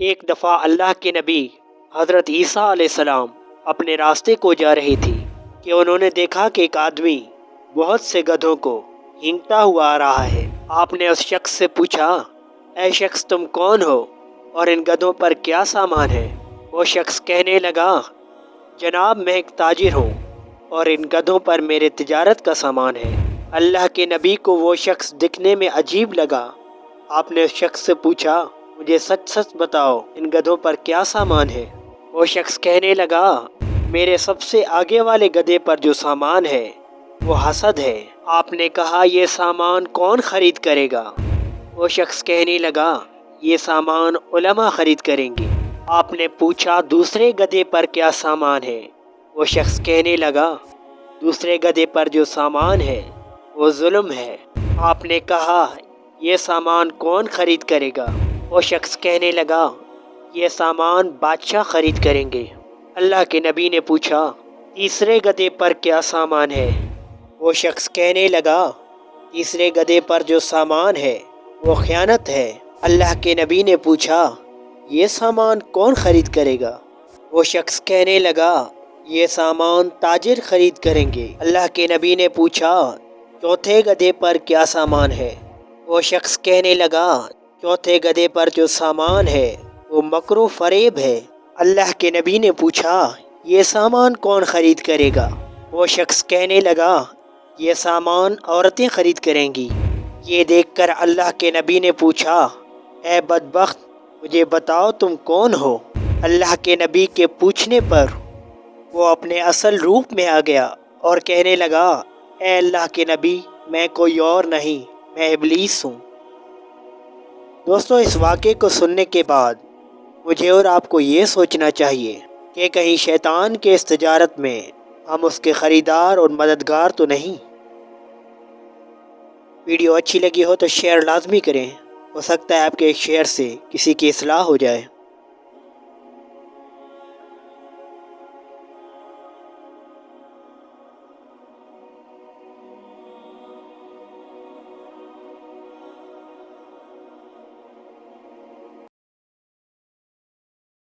ایک دفعہ اللہ کے نبی حضرت عیسیٰ علیہ السلام اپنے راستے کو جا رہی تھی کہ انہوں نے دیکھا کہ ایک آدمی بہت سے گدھوں کو ہینگتا ہوا آ رہا ہے۔ آپ نے اس شخص سے پوچھا، اے شخص تم کون ہو اور ان گدھوں پر کیا سامان ہے؟ وہ شخص کہنے لگا، جناب میں ایک تاجر ہوں اور ان گدھوں پر میرے تجارت کا سامان ہے۔ اللہ کے نبی کو وہ شخص دکھنے میں عجیب لگا۔ آپ نے اس شخص سے پوچھا، مجھے سچ سچ بتاؤ ان گدھوں پر کیا سامان ہے؟ وہ شخص کہنے لگا، میرے سب سے آگے والے گدھے پر جو سامان ہے وہ حسد ہے۔ آپ نے کہا، یہ سامان کون خرید کرے گا؟ وہ شخص کہنے لگا، یہ سامان علماء خرید کریں گے۔ آپ نے پوچھا، دوسرے گدھے پر کیا سامان ہے؟ وہ شخص کہنے لگا، دوسرے گدھے پر جو سامان ہے وہ ظلم ہے۔ آپ نے کہا، یہ سامان کون خرید کرے گا؟ وہ شخص کہنے لگا، یہ سامان بادشاہ خرید کریں گے۔ اللہ کے نبی نے پوچھا، تیسرے گدھے پر کیا سامان ہے؟ وہ شخص کہنے لگا، تیسرے گدھے پر جو سامان ہے وہ خیانت ہے۔ اللہ کے نبی نے پوچھا، یہ سامان کون خرید کرے گا؟ وہ شخص کہنے لگا، یہ سامان تاجر خرید کریں گے۔ اللہ کے نبی نے پوچھا، چوتھے گدھے پر کیا سامان ہے؟ وہ شخص کہنے لگا، چوتھے گدھے پر جو سامان ہے وہ مکر و فریب ہے۔ اللہ کے نبی نے پوچھا، یہ سامان کون خرید کرے گا؟ وہ شخص کہنے لگا، یہ سامان عورتیں خرید کریں گی۔ یہ دیکھ کر اللہ کے نبی نے پوچھا، اے بدبخت مجھے بتاؤ تم کون ہو؟ اللہ کے نبی کے پوچھنے پر وہ اپنے اصل روپ میں آ گیا اور کہنے لگا، اے اللہ کے نبی میں کوئی اور نہیں، میں ابلیس ہوں۔ دوستو، اس واقعے کو سننے کے بعد مجھے اور آپ کو یہ سوچنا چاہیے کہ کہیں شیطان کے اس تجارت میں ہم اس کے خریدار اور مددگار تو نہیں۔ ویڈیو اچھی لگی ہو تو شیئر لازمی کریں، ہو سکتا ہے آپ کے ایک شیئر سے کسی کی اصلاح ہو جائے۔